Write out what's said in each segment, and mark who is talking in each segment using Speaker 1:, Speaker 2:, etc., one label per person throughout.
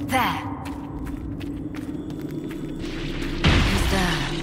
Speaker 1: There. He's there.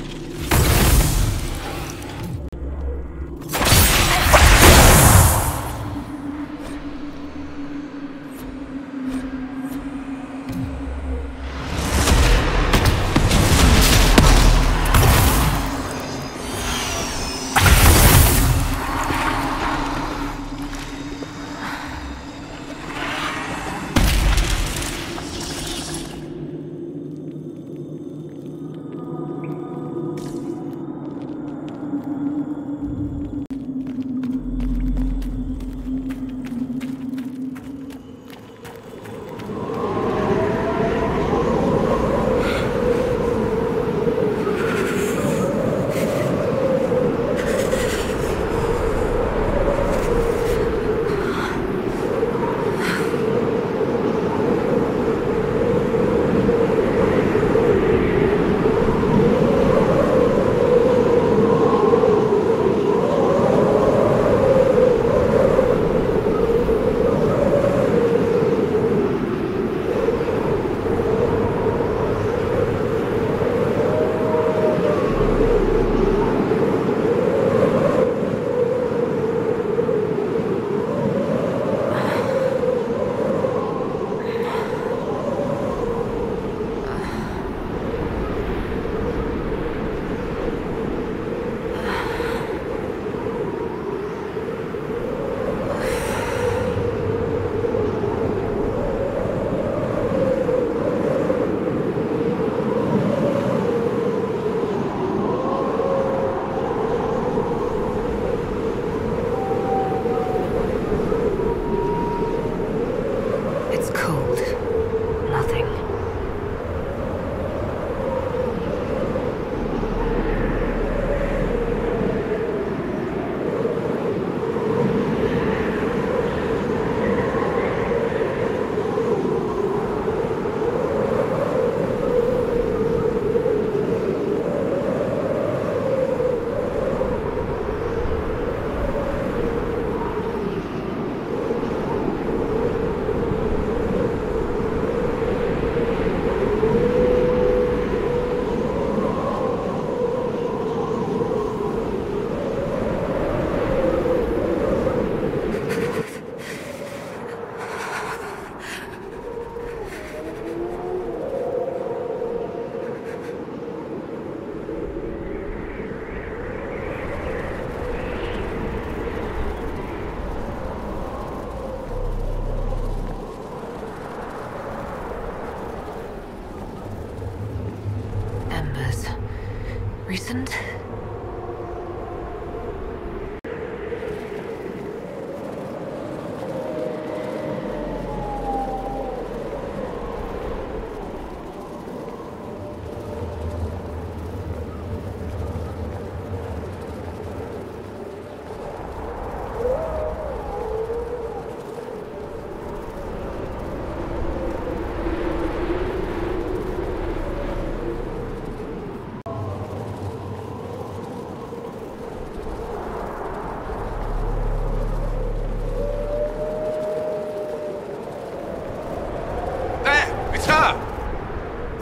Speaker 1: Recent?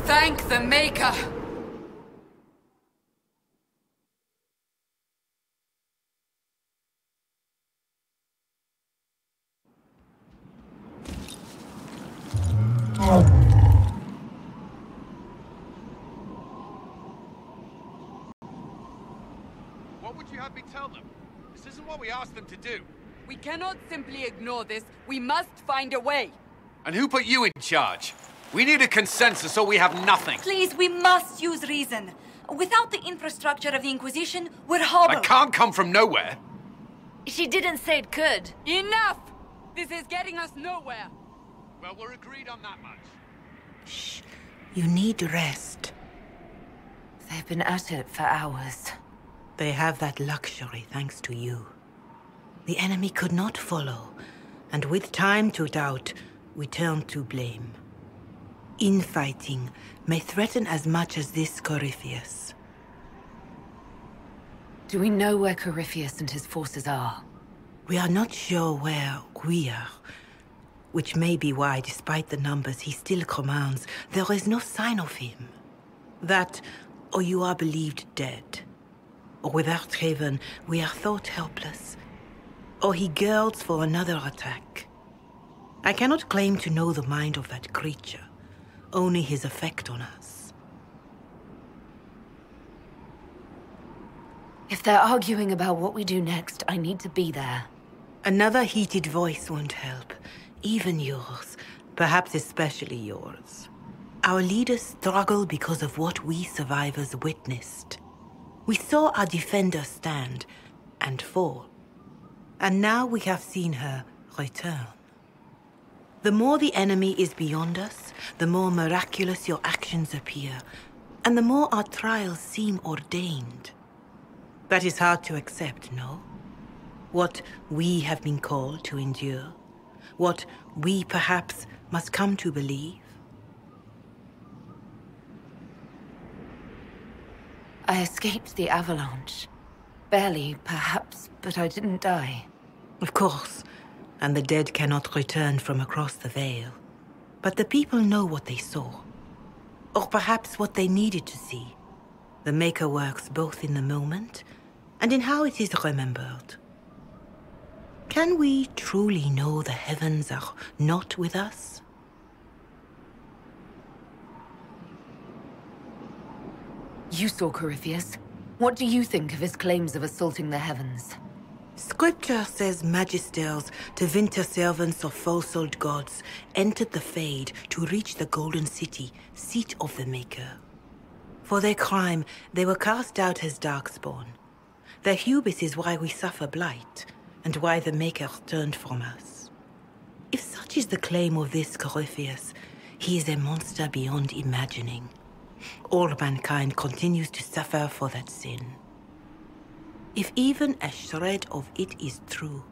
Speaker 1: Thank the Maker!
Speaker 2: What would you have me tell them? This isn't what we asked them to do.
Speaker 3: We cannot simply ignore this. We must find a way.
Speaker 2: And who put you in charge? We need a consensus or we have nothing.
Speaker 1: Please, we must use reason. Without the infrastructure of the Inquisition, we're hobbled.
Speaker 2: I can't come from nowhere.
Speaker 4: She didn't say it could.
Speaker 3: Enough! This is getting us nowhere.
Speaker 2: Well, we're agreed on that much.
Speaker 5: Shh. You need rest.
Speaker 1: They've been at it for hours.
Speaker 5: They have that luxury thanks to you. The enemy could not follow, and with time to doubt, we turn to blame. Infighting may threaten as much as this Corypheus.
Speaker 1: Do we know where Corypheus and his forces are?
Speaker 5: We are not sure where we are. which may be why, despite the numbers he still commands, there is no sign of him. That, or you are believed dead. Or without Haven, we are thought helpless. Or he girds for another attack. I cannot claim to know the mind of that creature, only his effect on us.
Speaker 4: If they're arguing about what we do next, I need to be there.
Speaker 5: Another heated voice won't help. Even yours. Perhaps especially yours. Our leaders struggle because of what we survivors witnessed. We saw our defender stand and fall. And now we have seen her return. The more the enemy is beyond us, the more miraculous your actions appear, and the more our trials seem ordained. That is hard to accept, no? What we have been called to endure, what we perhaps must come to believe.
Speaker 4: I escaped the avalanche. Barely, perhaps, but I didn't die.
Speaker 5: Of course, and the dead cannot return from across the veil. But the people know what they saw. Or perhaps what they needed to see. The Maker works both in the moment and in how it is remembered. Can we truly know the heavens are not with us?
Speaker 4: You saw Corypheus. What do you think of his claims of assaulting the heavens?
Speaker 5: Scripture says magisters, to winter servants of false-souled gods, entered the Fade to reach the Golden City, seat of the Maker. For their crime, they were cast out as darkspawn. Their hubris is why we suffer blight, and why the Maker turned from us. If such is the claim of this Corypheus, he is a monster beyond imagining. All mankind continues to suffer for that sin. If even a shred of it is true,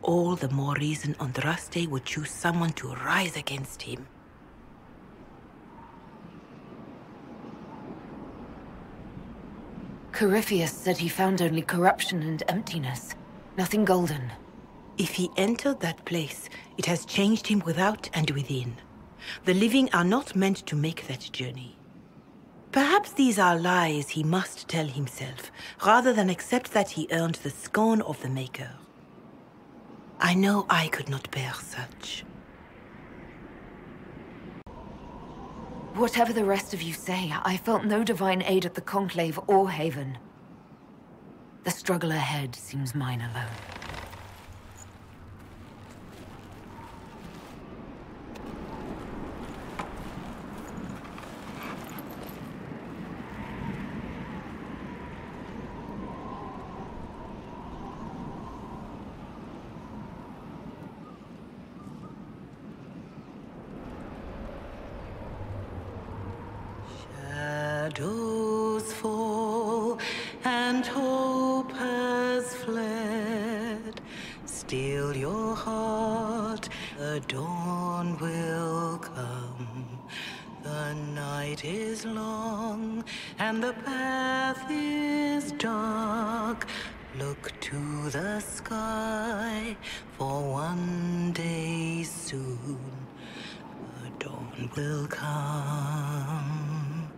Speaker 5: all the more reason Andraste would choose someone to rise against him.
Speaker 4: Corypheus said he found only corruption and emptiness. Nothing golden.
Speaker 5: If he entered that place, it has changed him without and within. The living are not meant to make that journey. Perhaps these are lies he must tell himself, rather than accept that he earned the scorn of the Maker. I know I could not bear such.
Speaker 4: Whatever the rest of you say, I felt no divine aid at the Conclave or Haven. The struggle ahead seems mine alone.
Speaker 5: Shadows fall and hope has fled. Still your heart, the dawn will come. The night is long and the path is dark. Look to the sky, for one day soon the dawn will come.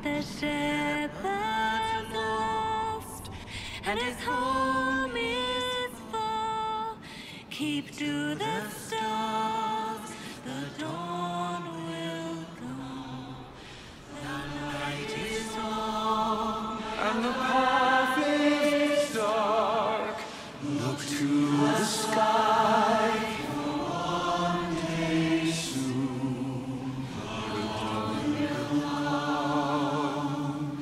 Speaker 1: The shepherd's lost, and his home is far. Keep to the stars, the dawn will come. The night is long,
Speaker 6: and the path is dark. Look to the sky, for one day soon the dawn will come.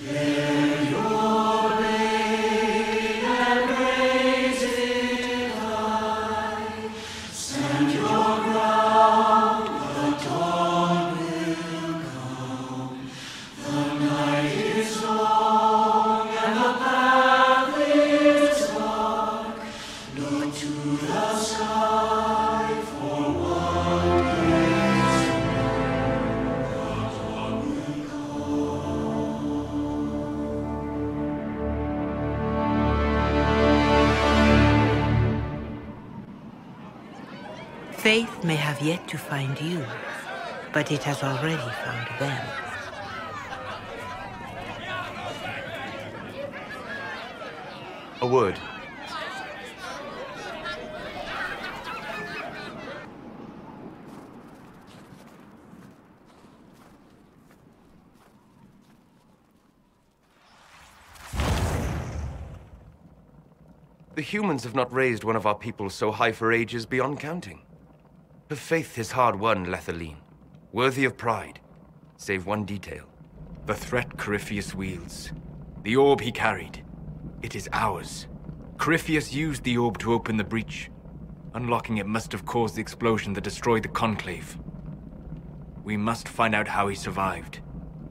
Speaker 6: Bear your babe and raise it high. Send your
Speaker 5: It may have yet to find you, but it has already found them.
Speaker 7: A word. The humans have not raised one of our people so high for ages beyond counting. Her faith is hard won, Lethaline, worthy of pride, save one detail.
Speaker 8: The threat Corypheus wields. The orb he carried. It is ours. Corypheus used the orb to open the breach. Unlocking it must have caused the explosion that destroyed the Conclave. We must find out how he survived.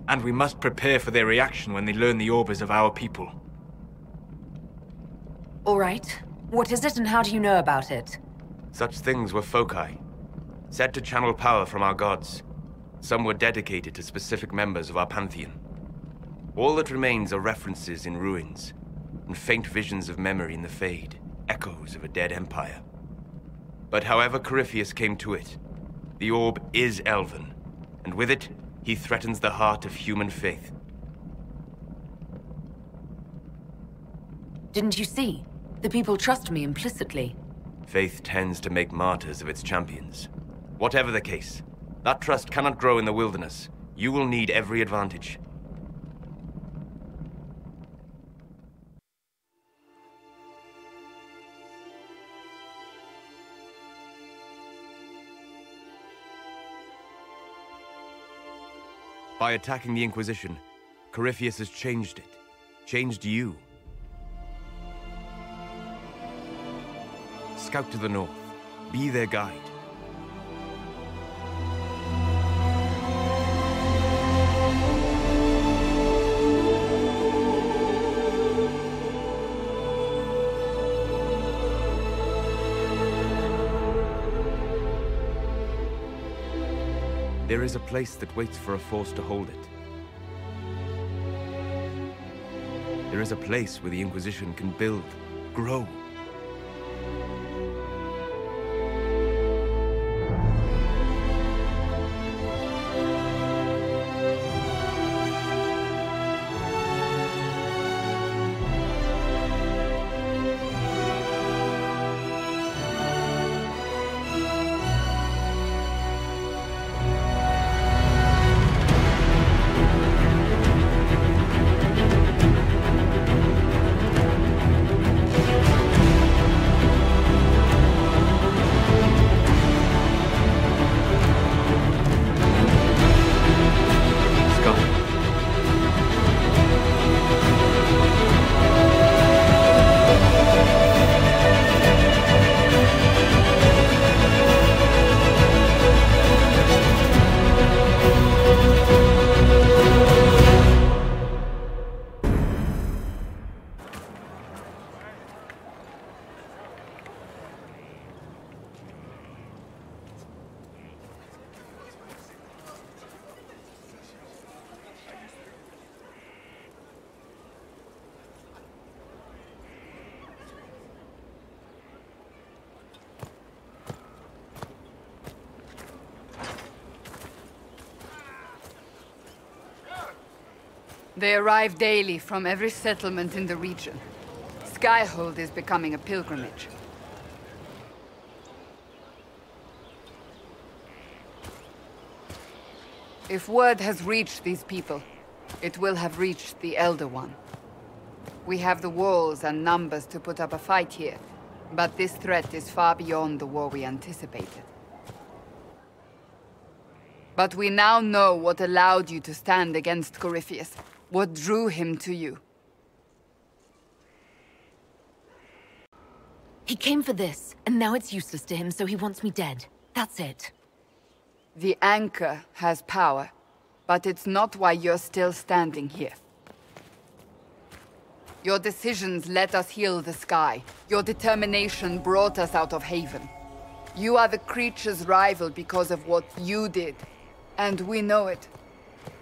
Speaker 8: And we must prepare for their reaction when they learn the orb is of our people.
Speaker 4: All right. What is it and how do you know about it?
Speaker 7: Such things were foci, said to channel power from our gods. Some were dedicated to specific members of our pantheon. All that remains are references in ruins, and faint visions of memory in the Fade, echoes of a dead empire. But however Corypheus came to it, the orb is elven, and with it, he threatens the heart of human faith.
Speaker 4: Didn't you see? The people trust me implicitly.
Speaker 7: Faith tends to make martyrs of its champions. Whatever the case, that trust cannot grow in the wilderness. You will need every advantage. By attacking the Inquisition, Corypheus has changed it. Changed you. Scout to the north. Be their guide. There is a place that waits for a force to hold it. There is a place where the Inquisition can build, grow.
Speaker 3: They arrive daily from every settlement in the region. Skyhold is becoming a pilgrimage. If word has reached these people, it will have reached the Elder One. We have the walls and numbers to put up a fight here, but this threat is far beyond the war we anticipated. But we now know what allowed you to stand against Corypheus, what drew him to you.
Speaker 4: He came for this, and now it's useless to him, so he wants me dead. That's it.
Speaker 3: The Anchor has power, but it's not why you're still standing here. Your decisions let us heal the sky. Your determination brought us out of Haven. You are the creature's rival because of what you did. And we know it.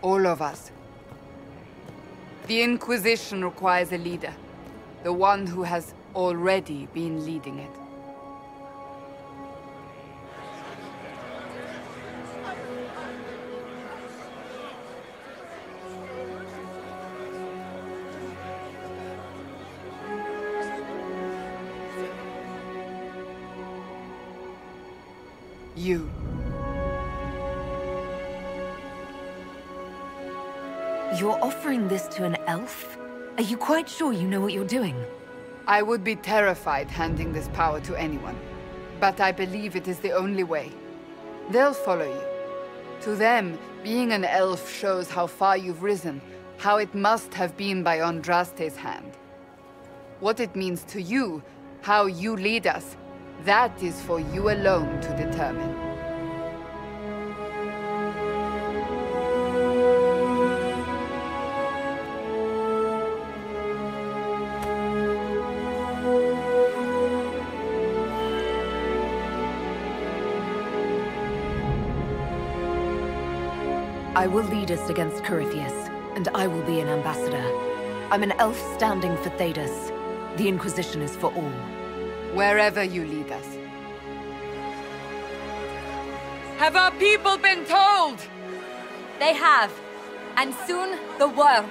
Speaker 3: All of us. The Inquisition requires a leader. The one who has already been leading it. You.
Speaker 4: You're offering this to an elf? Are you quite sure you know what you're doing?
Speaker 3: I would be terrified handing this power to anyone. But I believe it is the only way. They'll follow you. To them, being an elf shows how far you've risen, how it must have been by Andraste's hand. What it means to you, how you lead us, that is for you alone to determine.
Speaker 4: I will lead us against Corypheus, and I will be an ambassador. I'm an elf standing for Thedas. The Inquisition is for all.
Speaker 3: Wherever you lead us.
Speaker 9: Have our people been told?
Speaker 1: They have. And soon, the world.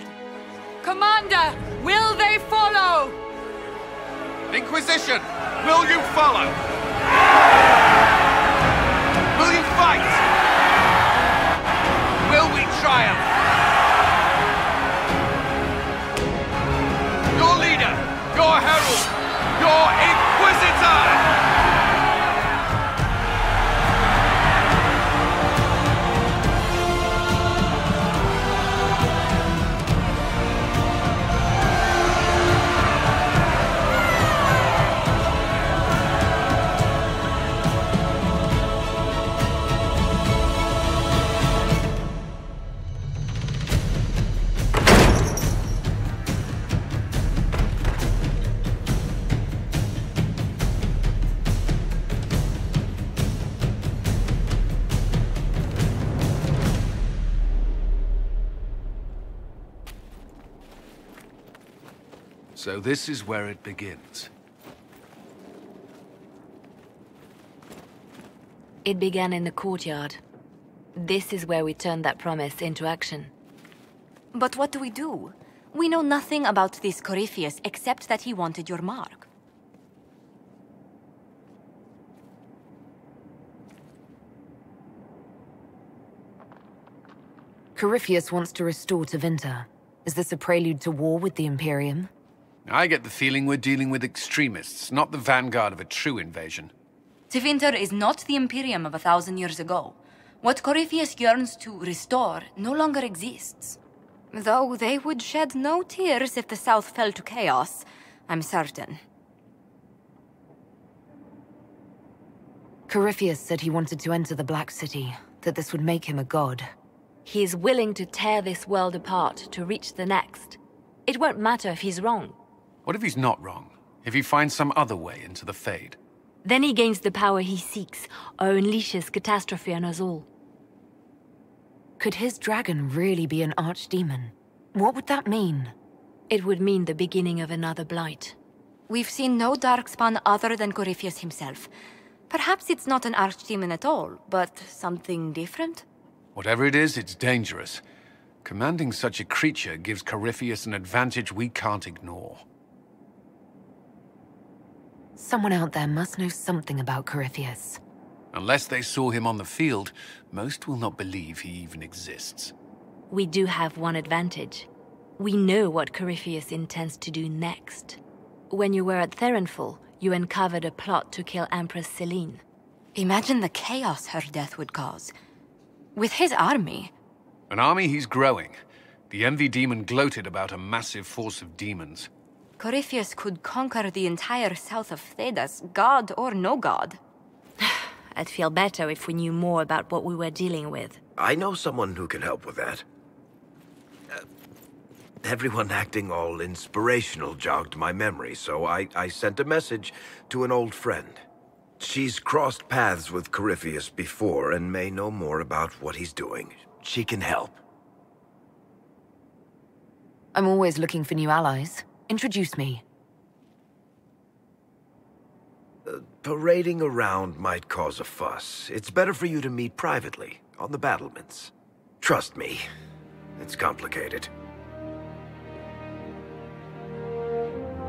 Speaker 9: Commander, will they follow?
Speaker 2: Inquisition, will you follow? Will you fight? Will we triumph? Your leader, your herald, your Inquisitor! So this is where it begins.
Speaker 4: It began in the courtyard. This is where we turned that promise into action.
Speaker 1: But what do we do? We know nothing about this Corypheus except that he wanted your mark.
Speaker 4: Corypheus wants to restore Tevinter. Is this a prelude to war with the Imperium?
Speaker 2: I get the feeling we're dealing with extremists, not the vanguard of a true invasion.
Speaker 1: Tevinter is not the Imperium of 1,000 years ago. What Corypheus yearns to restore no longer exists. Though they would shed no tears if the South fell to chaos, I'm certain.
Speaker 4: Corypheus said he wanted to enter the Black City, that this would make him a god. He is willing to tear this world apart to reach the next. It won't matter if he's wrong.
Speaker 2: What if he's not wrong? If he finds some other way into the Fade?
Speaker 4: Then he gains the power he seeks, or unleashes catastrophe on us all. Could his dragon really be an archdemon? What would that mean? It would mean the beginning of another blight.
Speaker 1: We've seen no darkspawn other than Corypheus himself. Perhaps it's not an archdemon at all, but something different?
Speaker 2: Whatever it is, it's dangerous. Commanding such a creature gives Corypheus an advantage we can't ignore.
Speaker 4: Someone out there must know something about Corypheus.
Speaker 2: Unless they saw him on the field, most will not believe he even exists.
Speaker 4: We do have one advantage. We know what Corypheus intends to do next. When you were at Therenfall, you uncovered a plot to kill Empress Selene.
Speaker 1: Imagine the chaos her death would cause. With his army.
Speaker 2: An army he's growing. The Envy Demon gloated about a massive force of demons.
Speaker 1: Corypheus could conquer the entire south of Thedas, god or no god.
Speaker 4: I'd feel better if we knew more about what we were dealing with.
Speaker 10: I know someone who can help with that. Everyone acting all inspirational jogged my memory, so I sent a message to an old friend. She's crossed paths with Corypheus before and may know more about what he's doing. She can help.
Speaker 4: I'm always looking for new allies. Introduce me.
Speaker 10: Parading around might cause a fuss. It's better for you to meet privately, on the battlements. Trust me, it's complicated.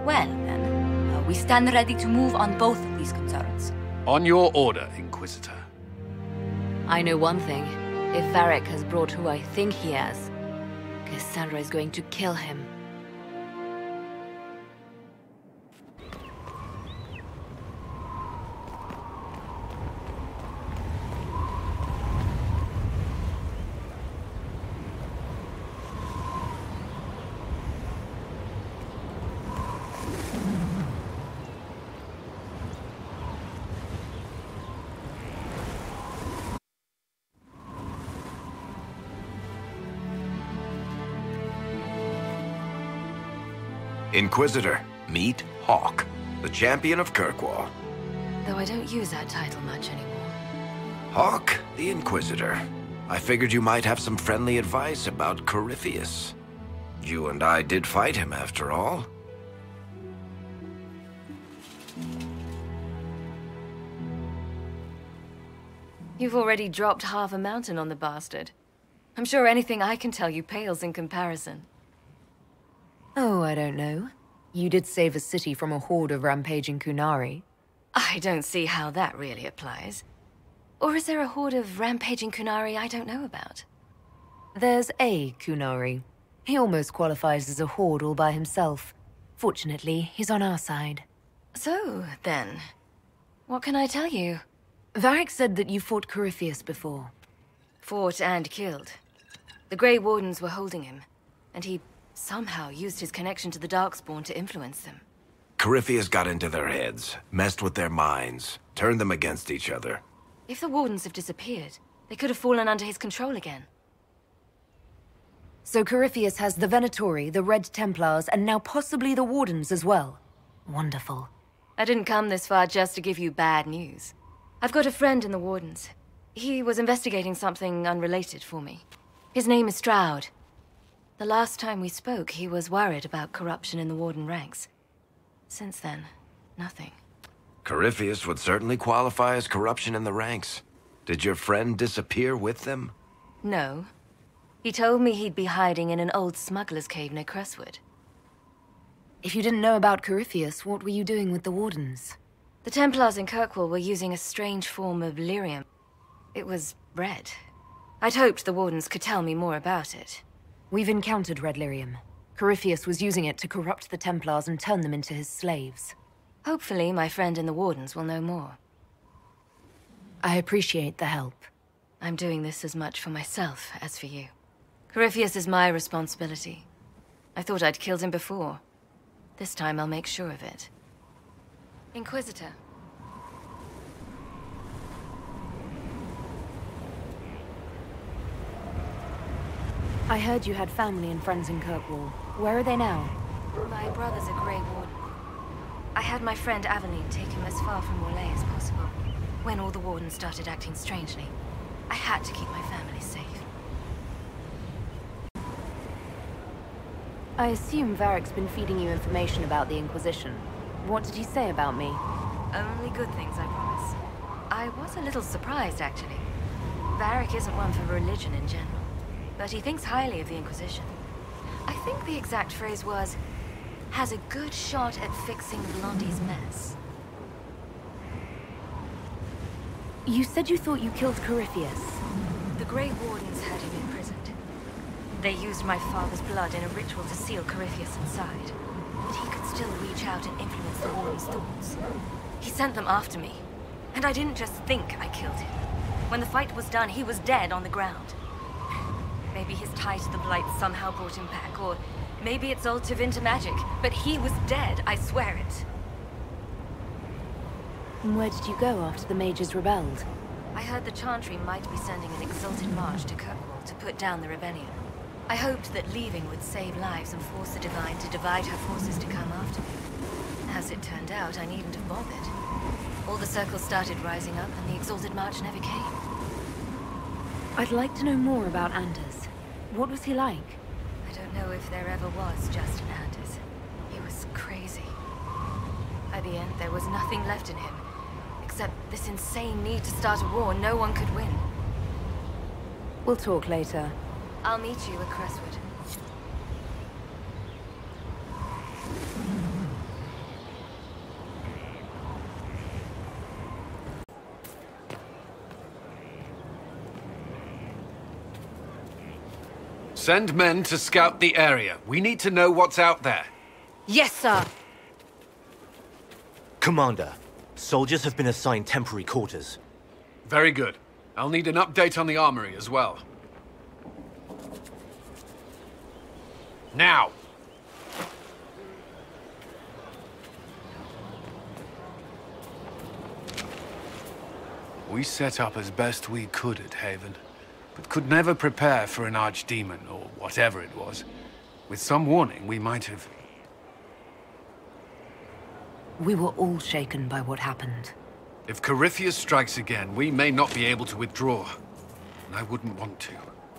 Speaker 1: Well, then, we stand ready to move on both of these concerns.
Speaker 2: On your order, Inquisitor.
Speaker 4: I know one thing. If Varric has brought who I think he has, Cassandra is going to kill him.
Speaker 10: Inquisitor, meet Hawk, the champion of Kirkwall.
Speaker 4: Though I don't use that title much anymore.
Speaker 10: Hawk, the Inquisitor. I figured you might have some friendly advice about Corypheus. You and I did fight him, after all.
Speaker 4: You've already dropped half a mountain on the bastard. I'm sure anything I can tell you pales in comparison. Oh, I don't know. You did save a city from a horde of rampaging Kunari. I don't see how that really applies. Or is there a horde of rampaging Kunari I don't know about? There's a Kunari. He almost qualifies as a horde all by himself. Fortunately, he's on our side. So, then, what can I tell you? Varric said that you fought Corypheus before. Fought and killed. The Grey Wardens were holding him, and he somehow used his connection to the Darkspawn to influence them.
Speaker 10: Corypheus got into their heads, messed with their minds, turned them against each other.
Speaker 4: If the Wardens have disappeared, they could have fallen under his control again. So Corypheus has the Venatori, the Red Templars, and now possibly the Wardens as well. Wonderful. I didn't come this far just to give you bad news. I've got a friend in the Wardens. He was investigating something unrelated for me. His name is Stroud. The last time we spoke, he was worried about corruption in the Warden ranks. Since then, nothing.
Speaker 10: Corypheus would certainly qualify as corruption in the ranks. Did your friend disappear with them?
Speaker 4: No. He told me he'd be hiding in an old smuggler's cave near Crestwood. If you didn't know about Corypheus, what were you doing with the Wardens? The Templars in Kirkwall were using a strange form of lyrium. It was red. I'd hoped the Wardens could tell me more about it. We've encountered red lyrium. Corypheus was using it to corrupt the Templars and turn them into his slaves. Hopefully, my friend in the Wardens will know more. I appreciate the help. I'm doing this as much for myself as for you. Corypheus is my responsibility. I thought I'd killed him before. This time I'll make sure of it. Inquisitor. I heard you had family and friends in Kirkwall. Where are they now? My brother's a Grey Warden. I had my friend Aveline take him as far from Morlaix as possible. When all the Wardens started acting strangely, I had to keep my family safe. I assume Varric's been feeding you information about the Inquisition. What did he say about me? Only good things, I promise. I was a little surprised, actually. Varric isn't one for religion in general, but he thinks highly of the Inquisition. I think the exact phrase was, has a good shot at fixing Blondie's mess. You said you thought you killed Corypheus. The Grey Wardens had him imprisoned. They used my father's blood in a ritual to seal Corypheus inside. But he could still reach out and influence the Warden's thoughts. He sent them after me. And I didn't just think I killed him. When the fight was done, he was dead on the ground. Maybe his tie to the Blight somehow brought him back, or maybe it's all Tevinter magic. But he was dead, I swear it. And where did you go after the mages rebelled? I heard the Chantry might be sending an exalted march to Kirkwall to put down the rebellion. I hoped that leaving would save lives and force the Divine to divide her forces to come after me. As it turned out, I needn't have bothered. All the circles started rising up, and the exalted march never came. I'd like to know more about Anders. What was he like? I don't know if there ever was just an Anders. He was crazy. By the end, there was nothing left in him, except this insane need to start a war no one could win. We'll talk later. I'll meet you at Crestwood.
Speaker 2: Send men to scout the area. We need to know what's out there.
Speaker 4: Yes, sir.
Speaker 11: Commander, soldiers have been assigned temporary quarters.
Speaker 2: Very good. I'll need an update on the armory as well. Now! We set up as best we could at Haven, but could never prepare for an archdemon, or whatever it was. With some warning, we might have...
Speaker 4: We were all shaken by what happened.
Speaker 2: If Corypheus strikes again, we may not be able to withdraw. And I wouldn't want to.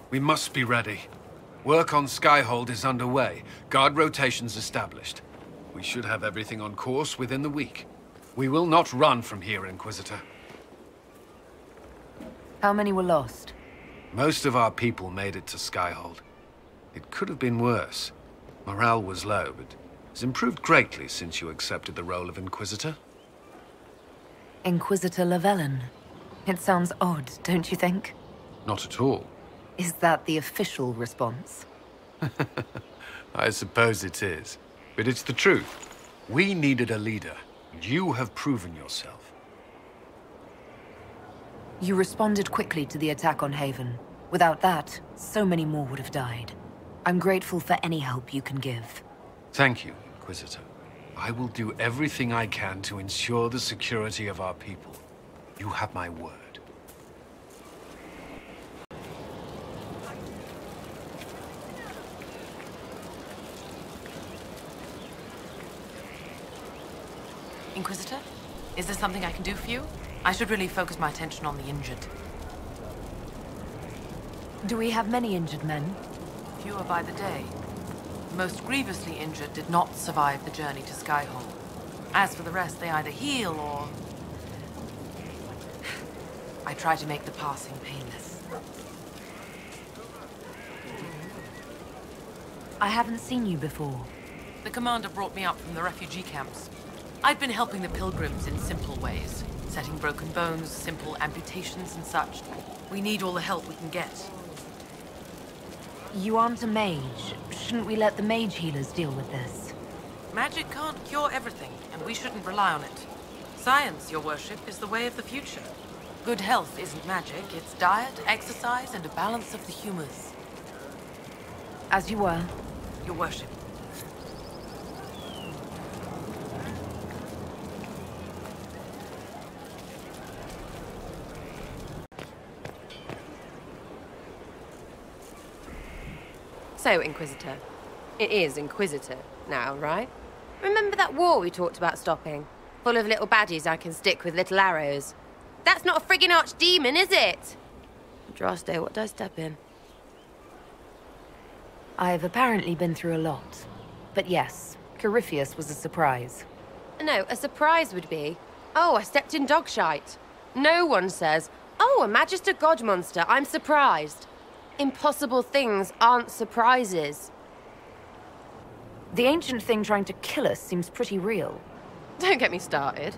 Speaker 2: We must be ready. Work on Skyhold is underway. Guard rotations established. We should have everything on course within the week. We will not run from here, Inquisitor.
Speaker 4: How many were lost?
Speaker 2: Most of our people made it to Skyhold. It could have been worse. Morale was low, but it's improved greatly since you accepted the role of Inquisitor.
Speaker 4: Inquisitor Llewellyn. It sounds odd, don't you think?
Speaker 2: Not at all.
Speaker 4: Is that the official response?
Speaker 2: I suppose it is. But it's the truth. We needed a leader. You have proven yourself.
Speaker 4: You responded quickly to the attack on Haven. Without that, so many more would have died. I'm grateful for any help you can give.
Speaker 2: Thank you, Inquisitor. I will do everything I can to ensure the security of our people. You have my word.
Speaker 12: Inquisitor? Is there something I can do for you? I should really focus my attention on the injured.
Speaker 4: Do we have many injured men?
Speaker 12: Fewer by the day. The most grievously injured did not survive the journey to Skyhold. As for the rest, they either heal or... I try to make the passing painless.
Speaker 4: I haven't seen you before.
Speaker 12: The commander brought me up from the refugee camps. I'd been helping the pilgrims in simple ways. Setting broken bones, simple amputations and such. We need all the help we can get.
Speaker 4: You aren't a mage. Shouldn't we let the mage healers deal with this?
Speaker 12: Magic can't cure everything, and we shouldn't rely on it. Science, your worship, is the way of the future. Good health isn't magic, it's diet, exercise, and a balance of the humors.
Speaker 4: As you were.
Speaker 12: Your worship.
Speaker 13: So, Inquisitor. It is Inquisitor now, right? Remember that war we talked about stopping? Full of little baddies I can stick with little arrows. That's not a friggin' archdemon, is it? Andraste, what did I step in?
Speaker 4: I've apparently been through a lot. But yes, Corypheus was a surprise.
Speaker 13: No, a surprise would be, oh, I stepped in dog shite. No one says, oh, a Magister God monster, I'm surprised. Impossible things aren't surprises.
Speaker 4: The ancient thing trying to kill us seems pretty real.
Speaker 13: Don't get me started.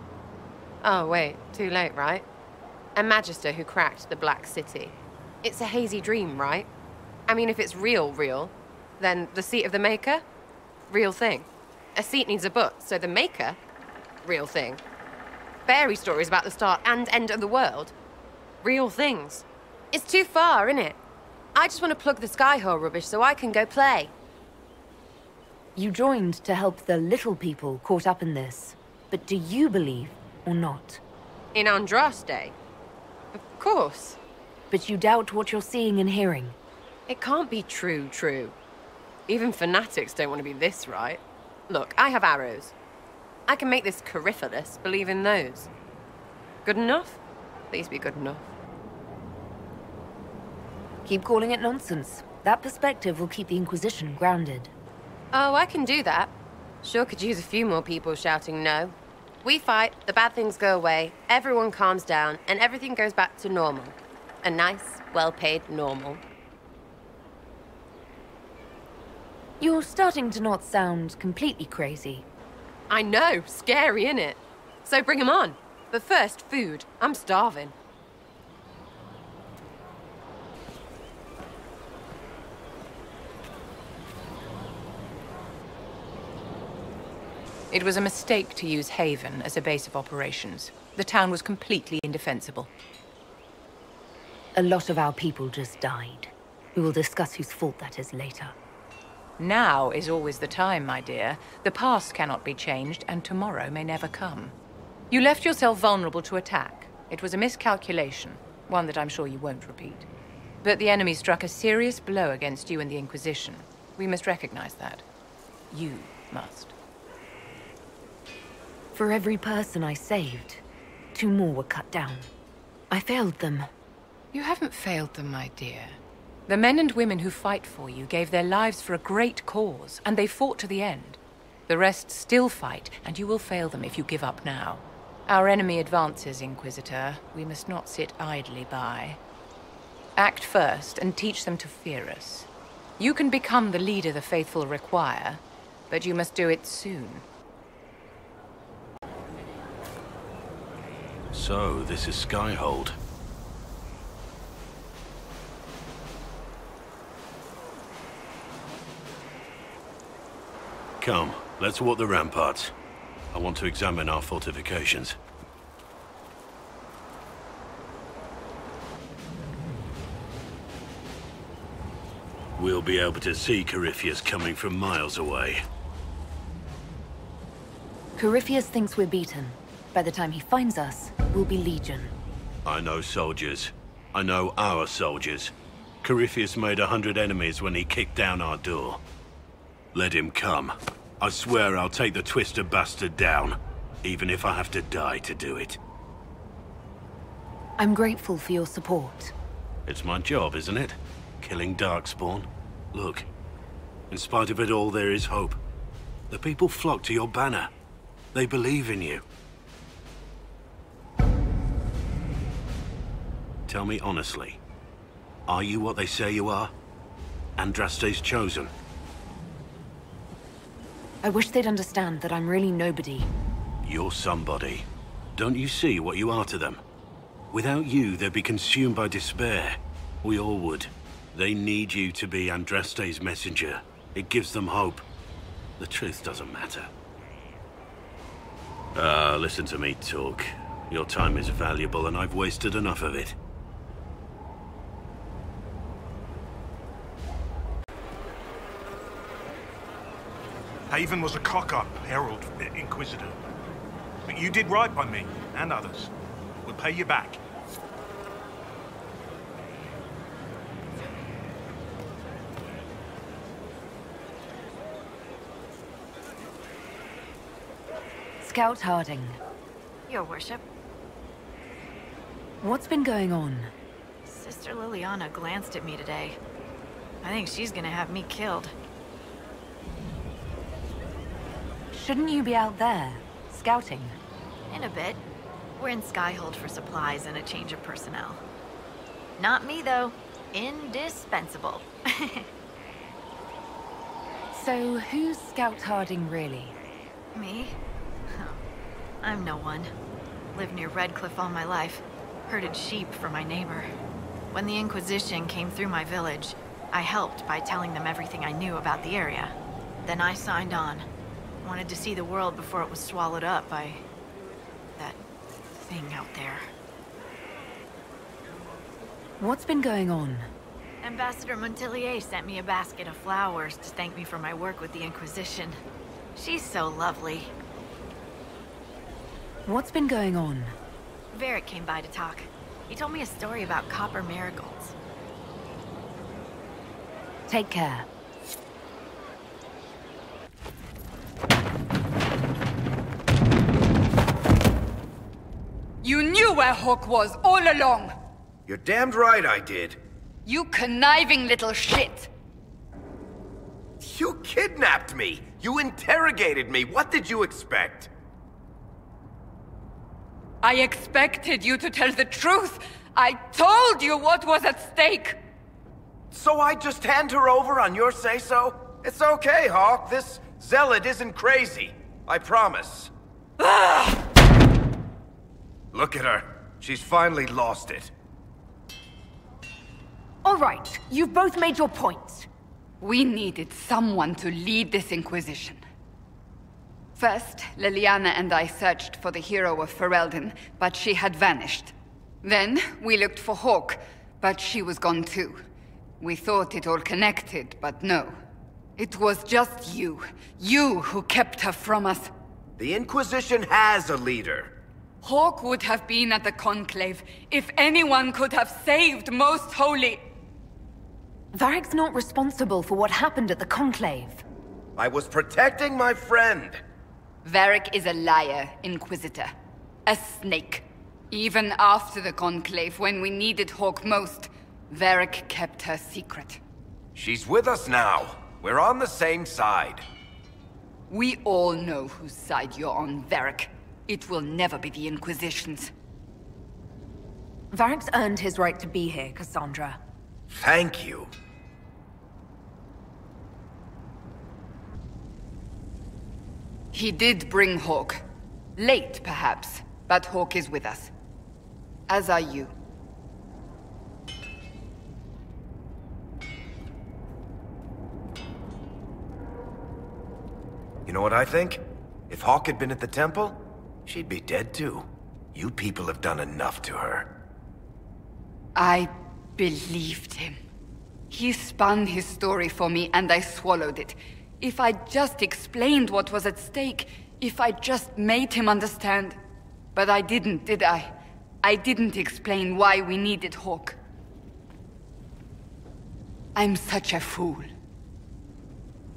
Speaker 13: Oh, wait, too late, right? A Magister who cracked the Black City. It's a hazy dream, right? I mean, if it's real, then the seat of the Maker? Real thing. A seat needs a butt, so the Maker? Real thing. Fairy stories about the start and end of the world? Real things. It's too far, innit? I just want to plug the Skyhole rubbish so I can go play.
Speaker 4: You joined to help the little people caught up in this. But do you believe or not?
Speaker 13: In Andraste? Of course.
Speaker 4: But you doubt what you're seeing and hearing.
Speaker 13: It can't be true. Even fanatics don't want to be this right. Look, I have arrows. I can make this Corypheus believe in those. Good enough? Please be good enough.
Speaker 4: Keep calling it nonsense. That perspective will keep the Inquisition grounded.
Speaker 13: Oh, I can do that. Sure could use a few more people shouting no. We fight, the bad things go away, everyone calms down, and everything goes back to normal. A nice, well-paid normal.
Speaker 4: You're starting to not sound completely crazy.
Speaker 13: I know, scary, innit? So bring 'em on. But first, food. I'm starving.
Speaker 14: It was a mistake to use Haven as a base of operations. The town was completely indefensible.
Speaker 4: A lot of our people just died. We will discuss whose fault that is later.
Speaker 14: Now is always the time, my dear. The past cannot be changed, and tomorrow may never come. You left yourself vulnerable to attack. It was a miscalculation, one that I'm sure you won't repeat. But the enemy struck a serious blow against you and the Inquisition. We must recognize that. You must.
Speaker 4: For every person I saved, 2 more were cut down. I failed them.
Speaker 14: You haven't failed them, my dear. The men and women who fight for you gave their lives for a great cause, and they fought to the end. The rest still fight, and you will fail them if you give up now. Our enemy advances, Inquisitor. We must not sit idly by. Act first, and teach them to fear us. You can become the leader the faithful require, but you must do it soon.
Speaker 15: So, this is Skyhold. Come, let's walk the ramparts. I want to examine our fortifications. We'll be able to see Corypheus coming from miles away.
Speaker 4: Corypheus thinks we're beaten. By the time he finds us, we'll be Legion.
Speaker 15: I know soldiers. I know our soldiers. Corypheus made 100 enemies when he kicked down our door. Let him come. I swear I'll take the twisted bastard down, even if I have to die to do it.
Speaker 4: I'm grateful for your support.
Speaker 15: It's my job, isn't it? Killing Darkspawn. Look, in spite of it all, there is hope. The people flock to your banner. They believe in you. Tell me honestly, are you what they say you are? Andraste's chosen?
Speaker 4: I wish they'd understand that I'm really nobody.
Speaker 15: You're somebody. Don't you see what you are to them? Without you, they'd be consumed by despair. We all would. They need you to be Andraste's messenger. It gives them hope. The truth doesn't matter. Listen to me talk. Your time is valuable and I've wasted enough of it.
Speaker 16: Haven was a cock-up, Herald, Inquisitor. But you did right by me, and others. We'll pay you back.
Speaker 4: Scout Harding.
Speaker 17: Your worship.
Speaker 4: What's been going on?
Speaker 17: Sister Liliana glanced at me today. I think she's gonna have me killed.
Speaker 4: Shouldn't you be out there, scouting?
Speaker 17: In a bit. We're in Skyhold for supplies and a change of personnel. Not me, though. Indispensable.
Speaker 4: So, who's Scout Harding, really?
Speaker 17: Me? I'm no one. Lived near Redcliffe all my life. Herded sheep for my neighbor. When the Inquisition came through my village, I helped by telling them everything I knew about the area. Then I signed on. Wanted to see the world before it was swallowed up by that thing out there.
Speaker 4: What's been going on?
Speaker 17: Ambassador Montilier sent me a basket of flowers to thank me for my work with the Inquisition. She's so lovely.
Speaker 4: What's been going on?
Speaker 17: Varric came by to talk. He told me a story about copper marigolds.
Speaker 4: Take care.
Speaker 9: You knew where Hawk was all along!
Speaker 10: You're damned right I did.
Speaker 9: You conniving little shit!
Speaker 10: You kidnapped me! You interrogated me! What did you expect?
Speaker 9: I expected you to tell the truth! I told you what was at stake!
Speaker 10: So I just hand her over on your say-so? It's okay, Hawk. This zealot isn't crazy. I promise. Look at her. She's finally lost it.
Speaker 1: All right, you've both made your points.
Speaker 9: We needed someone to lead this Inquisition.
Speaker 3: First, Liliana and I searched for the hero of Ferelden, but she had vanished. Then, we looked for Hawke, but she was gone too. We thought it all connected, but no. It was just you. You who kept her from us.
Speaker 10: The Inquisition has a leader.
Speaker 3: Hawke would have been at the Conclave if anyone could have saved Most Holy.
Speaker 4: Varric's not responsible for what happened at the Conclave.
Speaker 10: I was protecting my friend.
Speaker 3: Varric is a liar, Inquisitor. A snake. Even after the Conclave, when we needed Hawke most, Varric kept her secret.
Speaker 10: She's with us now. We're on the same side.
Speaker 3: We all know whose side you're on, Varric. It will never be the Inquisition's.
Speaker 4: Varric's earned his right to be here, Cassandra.
Speaker 10: Thank you.
Speaker 3: He did bring Hawke. Late, perhaps, but Hawke is with us. As are you.
Speaker 10: You know what I think? If Hawke had been at the temple, she'd be dead too. You people have done enough to her.
Speaker 3: I believed him. He spun his story for me and I swallowed it. If I just explained what was at stake, if I just made him understand. But I didn't, did I? I didn't explain why we needed Hawke. I'm such a fool.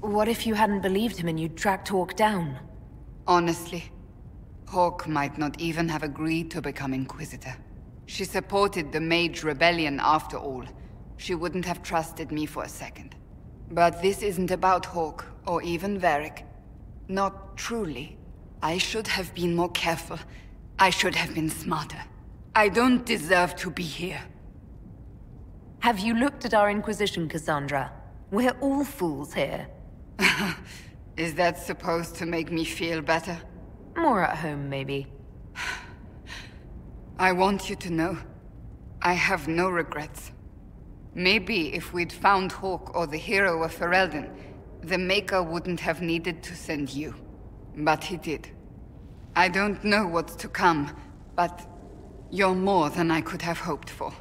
Speaker 4: What if you hadn't believed him and you'd tracked Hawke down?
Speaker 3: Honestly, Hawke might not even have agreed to become Inquisitor. She supported the Mage Rebellion after all. She wouldn't have trusted me for a second. But this isn't about Hawke, or even Varric. Not truly. I should have been more careful. I should have been smarter. I don't deserve to be here.
Speaker 4: Have you looked at our Inquisition, Cassandra? We're all fools here.
Speaker 3: Is that supposed to make me feel better?
Speaker 4: More at home, maybe.
Speaker 3: I want you to know, I have no regrets. Maybe if we'd found Hawke or the hero of Ferelden, the Maker wouldn't have needed to send you. But he did. I don't know what's to come, but you're more than I could have hoped for.